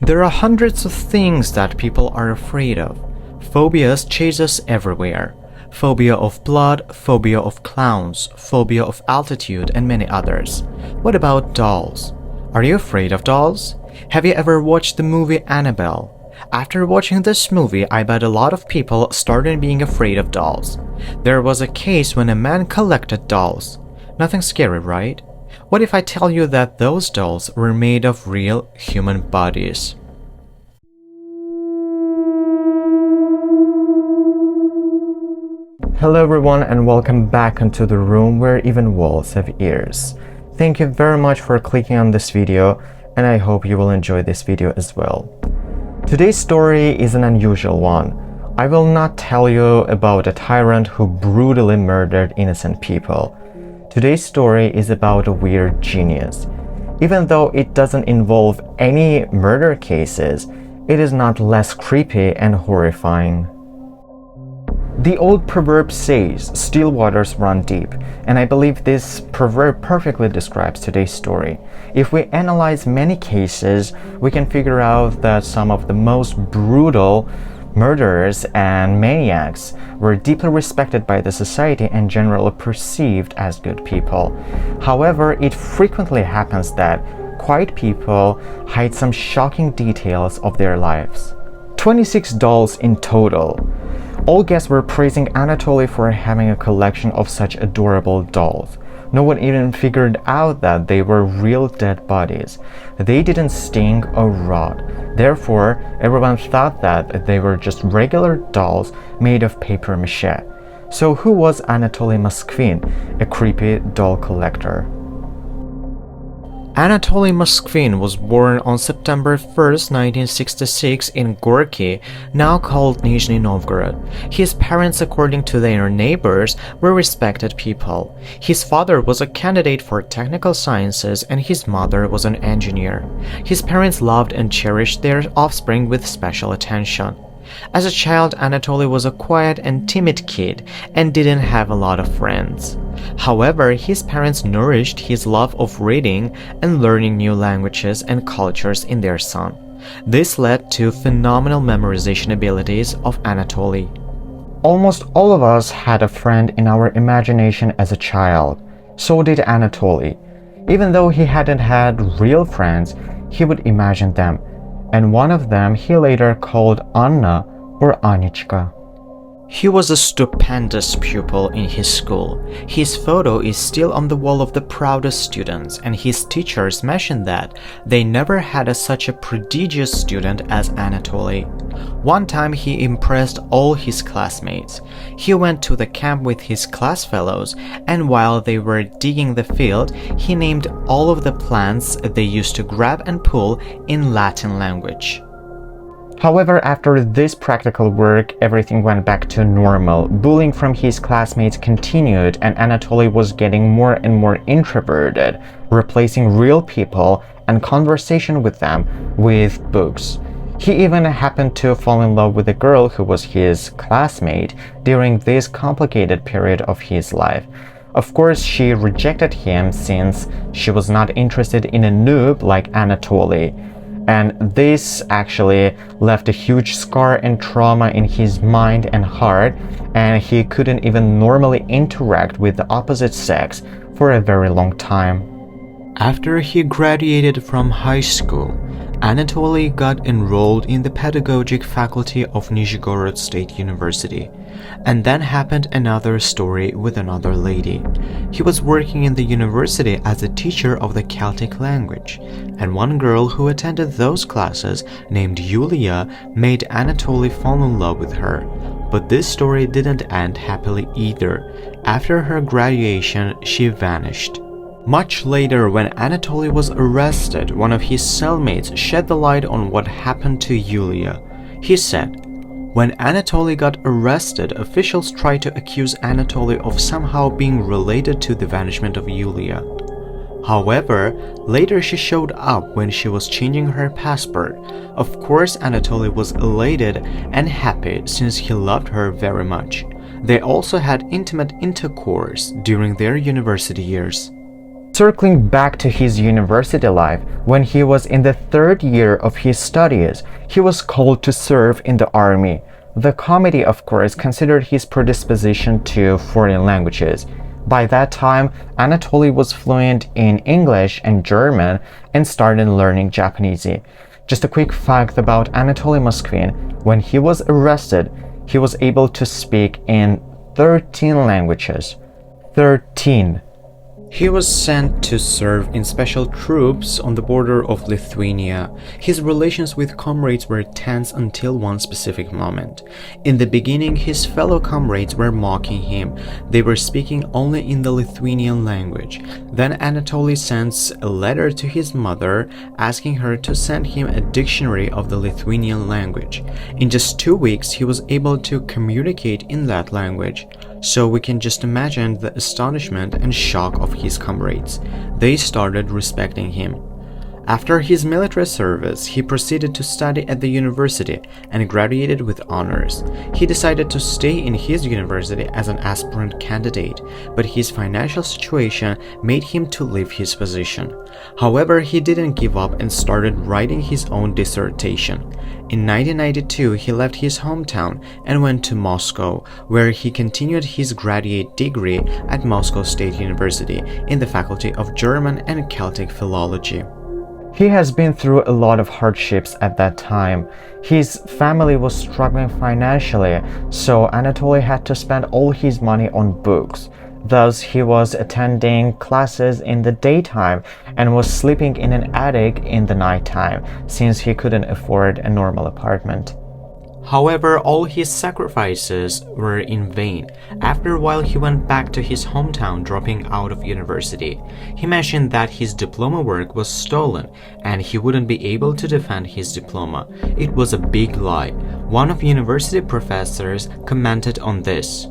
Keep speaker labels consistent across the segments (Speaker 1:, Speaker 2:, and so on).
Speaker 1: There are hundreds of things that people are afraid of. Phobias chase us everywhere. Phobia of blood, phobia of clowns, phobia of altitude, and many others. What about dolls? Are you afraid of dolls? Have you ever watched the movie Annabelle? After watching this movie, I bet a lot of people started being afraid of dolls. There was a case when a man collected dolls. Nothing scary, right? What if I tell you that those dolls were made of real human bodies? Hello everyone and welcome back into the room where even walls have ears. Thank you very much for clicking on this video, and I hope you will enjoy this video as well. Today's story is an unusual one. I will not tell you about a tyrant who brutally murdered innocent people. Today's story is about a weird genius. Even though it doesn't involve any murder cases, it is not less creepy and horrifying. The old proverb says, "Still waters run deep," and I believe this proverb perfectly describes today's story. If we analyze many cases, we can figure out that some of the most brutal murderers and maniacs were deeply respected by the society and generally perceived as good people. However, it frequently happens that quiet people hide some shocking details of their lives. 26 dolls in total. All guests were praising Anatoly for having a collection of such adorable dolls. No one even figured out that they were real dead bodies. They didn't stink or rot. Therefore, everyone thought that they were just regular dolls made of paper mache. So who was Anatoly Moskvin, a creepy doll collector? Anatoly Moskvin was born on September 1st, 1966 in Gorky, now called Nizhny Novgorod. His parents, according to their neighbors, were respected people. His father was a candidate for technical sciences and his mother was an engineer. His parents loved and cherished their offspring with special attention. As a child, Anatoly was a quiet and timid kid and didn't have a lot of friends. However, his parents nourished his love of reading and learning new languages and cultures in their son. This led to phenomenal memorization abilities of Anatoly. Almost all of us had a friend in our imagination as a child. So did Anatoly. Even though he hadn't had real friends, he would imagine them. And one of them he later called Anna or Anichka. He was a stupendous pupil in his school. His photo is still on the wall of the proudest students, and his teachers mentioned that they never had such a prodigious student as Anatoly. One time he impressed all his classmates. He went to the camp with his class fellows, and while they were digging the field, he named all of the plants they used to grab and pull in Latin language. However, after this practical work, everything went back to normal. Bullying from his classmates continued, and Anatoly was getting more and more introverted, replacing real people and conversation with them with books. He even happened to fall in love with a girl who was his classmate during this complicated period of his life. Of course, she rejected him since she was not interested in a noob like Anatoly. And this actually left a huge scar and trauma in his mind and heart, and he couldn't even normally interact with the opposite sex for a very long time. After he graduated from high school, Anatoly got enrolled in the pedagogic faculty of Nizhgorod State University. And then happened another story with another lady. He was working in the university as a teacher of the Celtic language, and one girl who attended those classes, named Yulia, made Anatoly fall in love with her. But this story didn't end happily either. After her graduation, she vanished. Much later, when Anatoly was arrested, one of his cellmates shed the light on what happened to Yulia. He said, "When Anatoly got arrested, officials tried to accuse Anatoly of somehow being related to the vanishment of Yulia. However, later she showed up when she was changing her passport. Of course, Anatoly was elated and happy since he loved her very much. They also had intimate intercourse during their university years." Circling back to his university life, when he was in the third year of his studies, he was called to serve in the army. The committee, of course, considered his predisposition to foreign languages. By that time, Anatoly was fluent in English and German and started learning Japanese. Just a quick fact about Anatoly Moskvin: when he was arrested, he was able to speak in 13 languages. 13. He was sent to serve in special troops on the border of Lithuania. His relations with comrades were tense until one specific moment. In the beginning, his fellow comrades were mocking him. They were speaking only in the Lithuanian language. Then Anatoly sends a letter to his mother asking her to send him a dictionary of the Lithuanian language. In just 2 weeks, he was able to communicate in that language. So we can just imagine the astonishment and shock of his comrades. They started respecting him. After his military service, he proceeded to study at the university and graduated with honors. He decided to stay in his university as an aspirant candidate, but his financial situation made him to leave his position. However, he didn't give up and started writing his own dissertation. In 1992, he left his hometown and went to Moscow, where he continued his graduate degree at Moscow State University in the Faculty of German and Celtic Philology. He has been through a lot of hardships at that time. His family was struggling financially, so Anatoly had to spend all his money on books. Thus, he was attending classes in the daytime and was sleeping in an attic in the nighttime, since he couldn't afford a normal apartment. However, all his sacrifices were in vain. After a while, he went back to his hometown, dropping out of university. He mentioned that his diploma work was stolen and he wouldn't be able to defend his diploma. It was a big lie. One of university professors commented on this.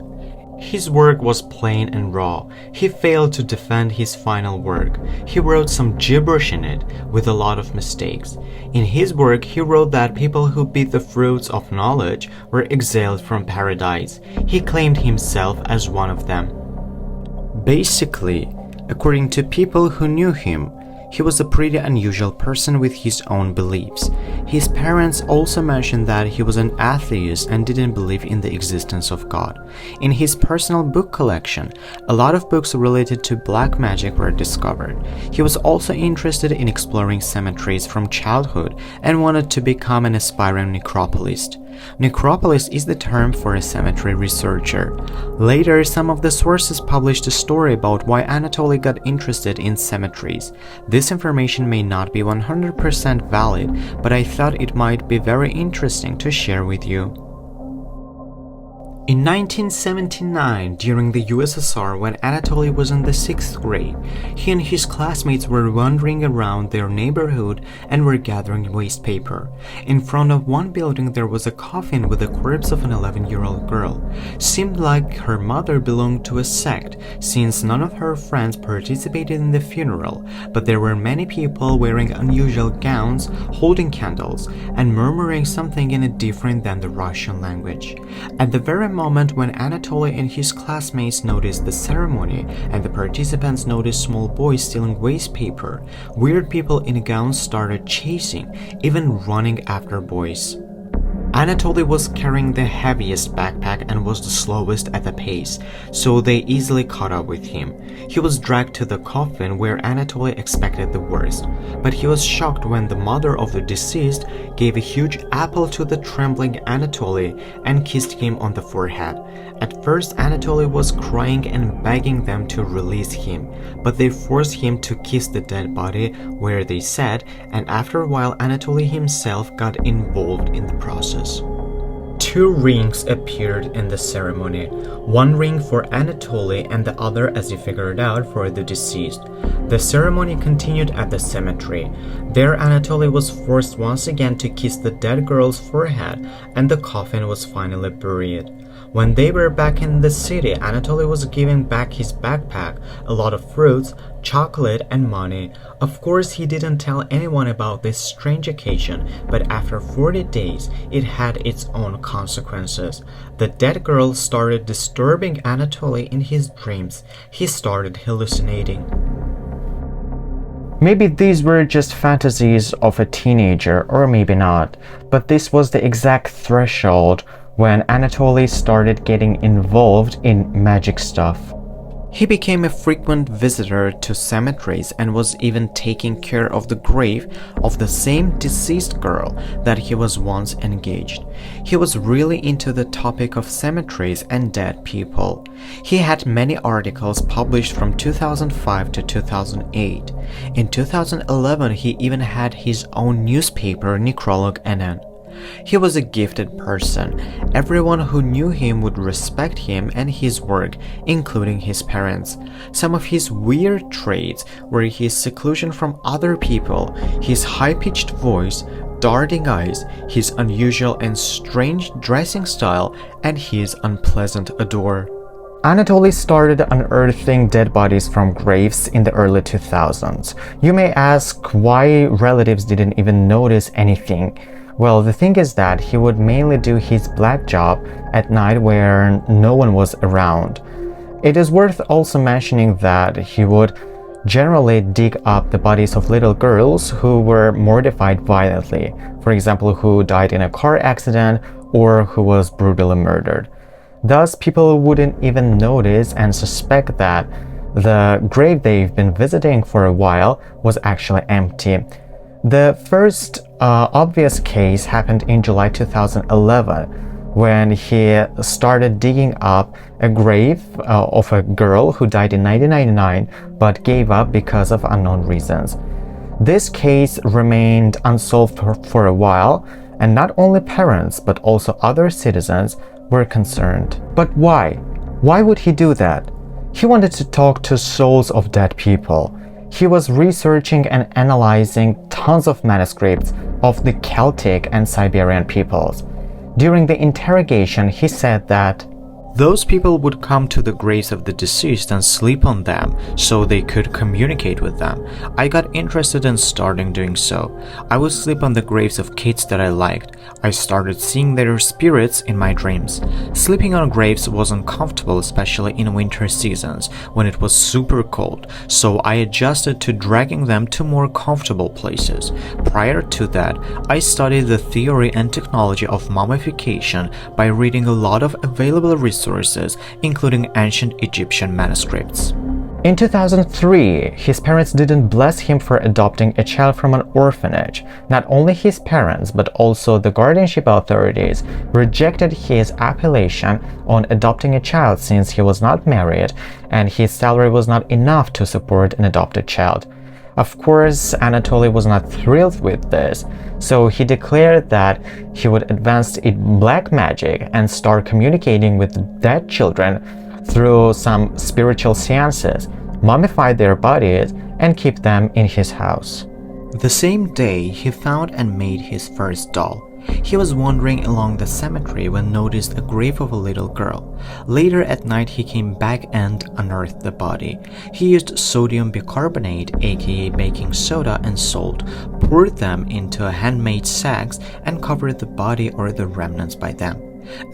Speaker 1: His work was plain and raw. He failed to defend his final work. He wrote some gibberish in it, with a lot of mistakes. In his work, he wrote that people who beat the fruits of knowledge were exiled from paradise. He claimed himself as one of them. Basically, according to people who knew him, he was a pretty unusual person with his own beliefs. His parents also mentioned that he was an atheist and didn't believe in the existence of God. In his personal book collection, a lot of books related to black magic were discovered. He was also interested in exploring cemeteries from childhood and wanted to become an aspiring necropolist. Necropolist is the term for a cemetery researcher. Later, some of the sources published a story about why Anatoly got interested in cemeteries. This information may not be 100% valid, but I thought it might be very interesting to share with you. In 1979, during the USSR, when Anatoly was in the 6th grade, he and his classmates were wandering around their neighborhood and were gathering waste paper. In front of one building there was a coffin with the corpse of an 11-year-old girl. Seemed like her mother belonged to a sect, since none of her friends participated in the funeral, but there were many people wearing unusual gowns, holding candles, and murmuring something in a different than the Russian language. At the very moment when Anatoly and his classmates noticed the ceremony and the participants noticed small boys stealing waste paper, weird people in gowns started chasing, even running after boys. Anatoly was carrying the heaviest backpack and was the slowest at the pace, so they easily caught up with him. He was dragged to the coffin where Anatoly expected the worst, but he was shocked when the mother of the deceased gave a huge apple to the trembling Anatoly and kissed him on the forehead. At first, Anatoly was crying and begging them to release him, but they forced him to kiss the dead body where they said, and after a while Anatoly himself got involved in the process. 2 rings appeared in the ceremony, one ring for Anatoly and the other, as he figured out, for the deceased. The ceremony continued at the cemetery. There Anatoly was forced once again to kiss the dead girl's forehead, and the coffin was finally buried. When they were back in the city, Anatoly was giving back his backpack, a lot of fruits, chocolate, and money. Of course, he didn't tell anyone about this strange occasion, but after 40 days, it had its own consequences. The dead girl started disturbing Anatoly in his dreams. He started hallucinating. Maybe these were just fantasies of a teenager, or maybe not, but this was the exact threshold when Anatoly started getting involved in magic stuff. He became a frequent visitor to cemeteries and was even taking care of the grave of the same deceased girl that he was once engaged. He was really into the topic of cemeteries and dead people. He had many articles published from 2005 to 2008. In 2011, he even had his own newspaper, Necrolog NN. He was a gifted person. Everyone who knew him would respect him and his work, including his parents. Some of his weird traits were his seclusion from other people, his high-pitched voice, darting eyes, his unusual and strange dressing style, and his unpleasant odor. Anatoly started unearthing dead bodies from graves in the early 2000s. You may ask why relatives didn't even notice anything. Well, the thing is that he would mainly do his black job at night where no one was around. It is worth also mentioning that he would generally dig up the bodies of little girls who were mortified violently, for example, who died in a car accident or who was brutally murdered. Thus, people wouldn't even notice and suspect that the grave they've been visiting for a while was actually empty. The first obvious case happened in July 2011 when he started digging up a grave of a girl who died in 1999 but gave up because of unknown reasons. This case remained unsolved for a while, and not only parents but also other citizens were concerned. But why? Why would he do that? He wanted to talk to souls of dead people. He was researching and analyzing tons of manuscripts of the Celtic and Siberian peoples. During the interrogation, he said that those people would come to the graves of the deceased and sleep on them so they could communicate with them. I got interested in starting doing so. I would sleep on the graves of kids that I liked. I started seeing their spirits in my dreams. Sleeping on graves was uncomfortable, especially in winter seasons when it was super cold, so I adjusted to dragging them to more comfortable places. Prior to that, I studied the theory and technology of mummification by reading a lot of available resources, including ancient Egyptian manuscripts. In 2003, his parents didn't bless him for adopting a child from an orphanage. Not only his parents, but also the guardianship authorities rejected his application on adopting a child since he was not married and his salary was not enough to support an adopted child. Of course, Anatoly was not thrilled with this, so he declared that he would advance in black magic and start communicating with dead children through some spiritual seances, mummify their bodies, and keep them in his house. The same day, he found and made his first doll. He was wandering along the cemetery when noticed a grave of a little girl. Later at night, he came back and unearthed the body. He used sodium bicarbonate, aka baking soda, and salt, poured them into handmade sacks, and covered the body or the remnants by them.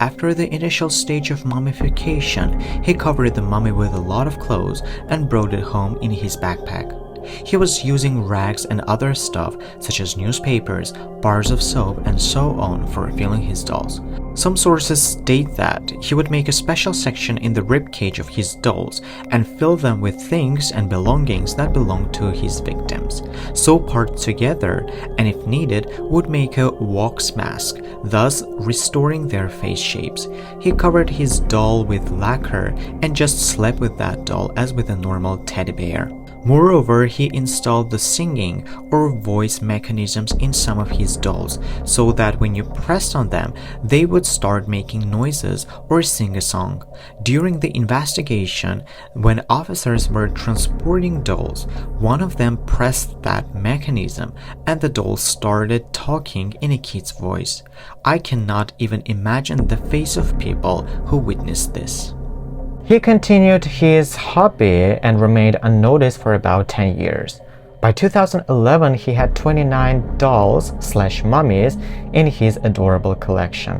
Speaker 1: After the initial stage of mummification, he covered the mummy with a lot of clothes and brought it home in his backpack. He was using rags and other stuff such as newspapers, bars of soap, and so on for filling his dolls. Some sources state that he would make a special section in the ribcage of his dolls and fill them with things and belongings that belonged to his victims. Sew parts together, and if needed, would make a wax mask, thus restoring their face shapes. He covered his doll with lacquer and just slept with that doll as with a normal teddy bear. Moreover, he installed the singing or voice mechanisms in some of his dolls so that when you pressed on them, they would start making noises or sing a song. During the investigation, when officers were transporting dolls, one of them pressed that mechanism and the doll started talking in a kid's voice. I cannot even imagine the face of people who witnessed this. He continued his hobby and remained unnoticed for about 10 years. By 2011, he had 29 dolls/mummies in his adorable collection.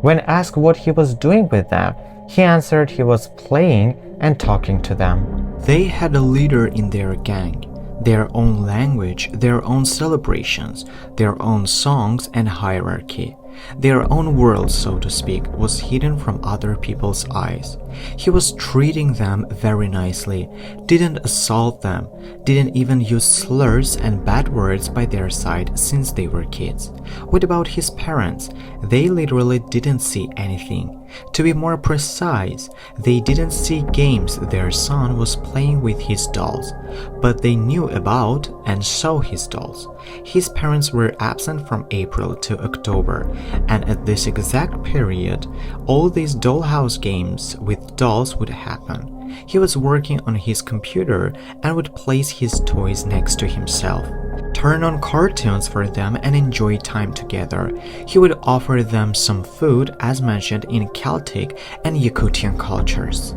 Speaker 1: When asked what he was doing with them, he answered he was playing and talking to them. They had a leader in their gang. their own language, their own celebrations, their own songs and hierarchy. Their own world, so to speak, was hidden from other people's eyes. He was treating them very nicely, didn't assault them, didn't even use slurs and bad words by their side since they were kids. What about his parents? They literally didn't see anything. To be more precise, they didn't see games their son was playing with his dolls, but they knew about and saw his dolls. His parents were absent from April to October, and at this exact period, all these dollhouse games with dolls would happen. He was working on his computer and would place his toys next to himself, turn on cartoons for them and enjoy time together. He would offer them some food as mentioned in Celtic and Yakutian cultures.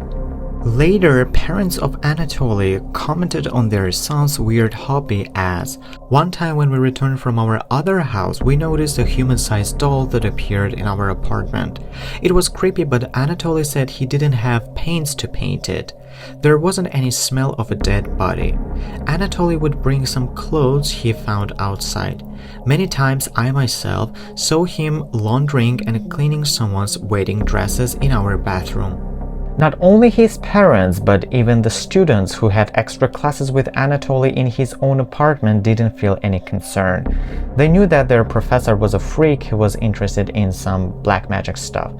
Speaker 1: Later, parents of Anatoly commented on their son's weird hobby as, "One time when we returned from our other house, we noticed a human-sized doll that appeared in our apartment. It was creepy, but Anatoly said he didn't have paints to paint it. There wasn't any smell of a dead body. Anatoly would bring some clothes he found outside. Many times I myself saw him laundering and cleaning someone's wedding dresses in our bathroom." Not only his parents, but even the students who had extra classes with Anatoly in his own apartment didn't feel any concern. They knew that their professor was a freak who was interested in some black magic stuff.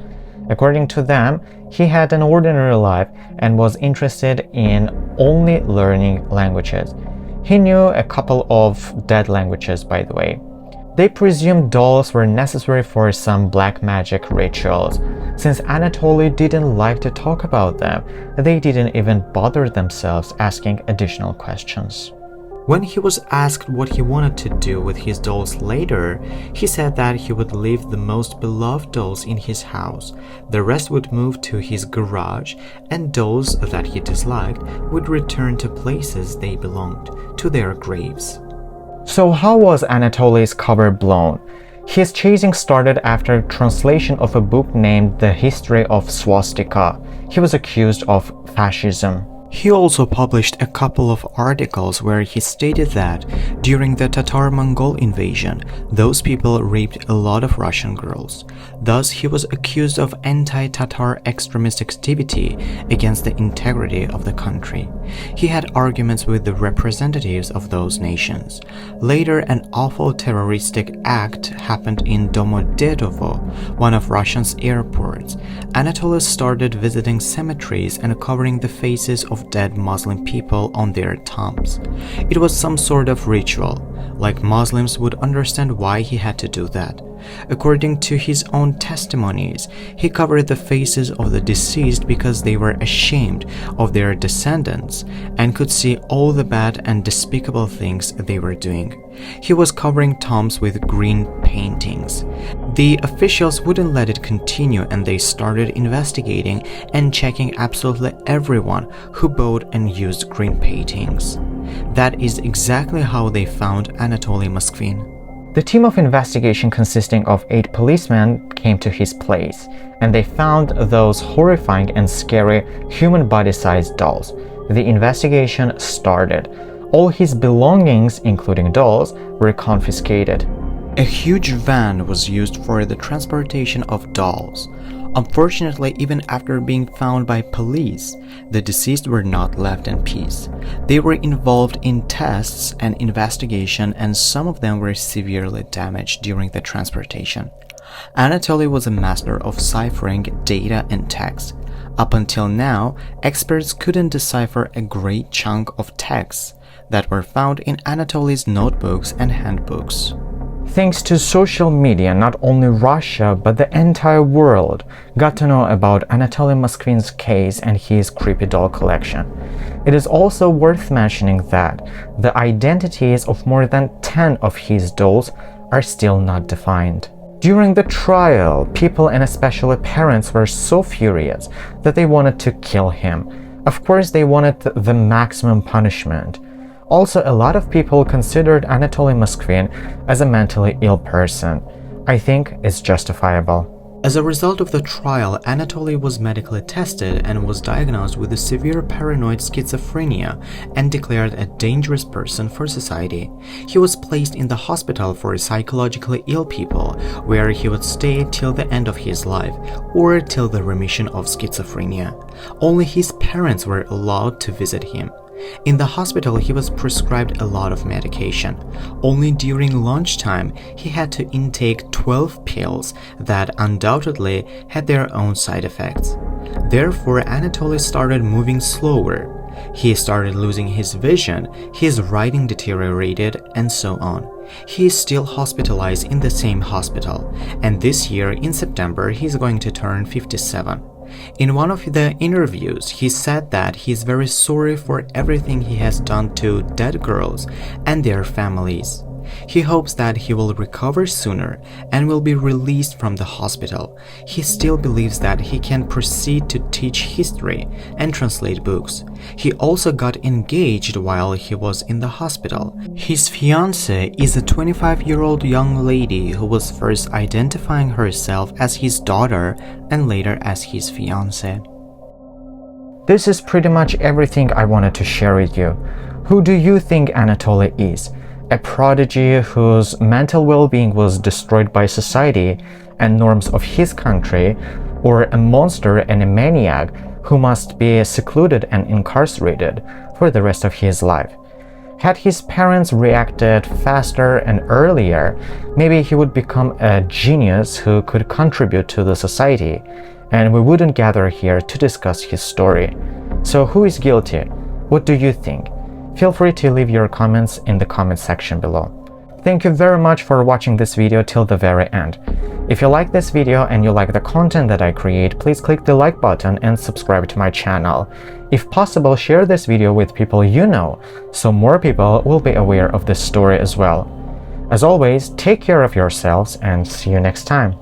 Speaker 1: According to them, he had an ordinary life and was interested in only learning languages. He knew a couple of dead languages, by the way. They presumed dolls were necessary for some black magic rituals. Since Anatoly didn't like to talk about them, they didn't even bother themselves asking additional questions. When he was asked what he wanted to do with his dolls later, he said that he would leave the most beloved dolls in his house. The rest would move to his garage, and dolls that he disliked would return to places they belonged, to their graves. So how was Anatoly's cover blown? His chasing started after translation of a book named The History of Swastika. He was accused of fascism. He also published a couple of articles where he stated that during the Tatar-Mongol invasion, those people raped a lot of Russian girls. Thus, he was accused of anti-Tatar extremist activity against the integrity of the country. He had arguments with the representatives of those nations. Later, an awful terroristic act happened in Domodedovo, one of Russia's airports. Anatoly started visiting cemeteries and covering the faces of dead Muslim people on their tombs. It was some sort of ritual, like Muslims would understand why he had to do that. According to his own testimonies, he covered the faces of the deceased because they were ashamed of their descendants and could see all the bad and despicable things they were doing. He was covering tombs with green paintings. The officials wouldn't let it continue, and they started investigating and checking absolutely everyone who bought and used green paintings. That is exactly how they found Anatoly Moskvin. The team of investigation consisting of 8 policemen came to his place, and they found those horrifying and scary human body-sized dolls. The investigation started. All his belongings, including dolls, were confiscated. A huge van was used for the transportation of dolls. Unfortunately, even after being found by police, the deceased were not left in peace. They were involved in tests and investigation, and some of them were severely damaged during the transportation. Anatoly was a master of ciphering data and text. Up until now, experts couldn't decipher a great chunk of texts that were found in Anatoly's notebooks and handbooks. Thanks to social media, not only Russia but the entire world got to know about Anatoly Moskvin's case and his creepy doll collection. It is also worth mentioning that the identities of more than 10 of his dolls are still not defined. During the trial, people and especially parents were so furious that they wanted to kill him. Of course, they wanted the maximum punishment. Also, a lot of people considered Anatoly Moskvin as a mentally ill person. I think it's justifiable. As a result of the trial, Anatoly was medically tested and was diagnosed with a severe paranoid schizophrenia and declared a dangerous person for society. He was placed in the hospital for psychologically ill people, where he would stay till the end of his life or till the remission of schizophrenia. Only his parents were allowed to visit him. In the hospital, he was prescribed a lot of medication. Only during lunchtime, he had to intake 12 pills that undoubtedly had their own side effects. Therefore, Anatoly started moving slower. He started losing his vision, his writing deteriorated, and so on. He is still hospitalized in the same hospital, and this year, in September, he is going to turn 57. In one of the interviews, he said that he is very sorry for everything he has done to dead girls and their families. He hopes that he will recover sooner and will be released from the hospital. He still believes that he can proceed to teach history and translate books. He also got engaged while he was in the hospital. His fiancée is a 25-year-old young lady who was first identifying herself as his daughter and later as his fiancée. This is pretty much everything I wanted to share with you. Who do you think Anatoly is? A prodigy whose mental well-being was destroyed by society and norms of his country, or a monster and a maniac who must be secluded and incarcerated for the rest of his life? Had his parents reacted faster and earlier, maybe he would become a genius who could contribute to the society, and we wouldn't gather here to discuss his story. So who is guilty? What do you think? Feel free to leave your comments in the comment section below. Thank you very much for watching this video till the very end. If you like this video and you like the content that I create, please click the like button and subscribe to my channel. If possible, share this video with people you know, so more people will be aware of this story as well. As always, take care of yourselves and see you next time.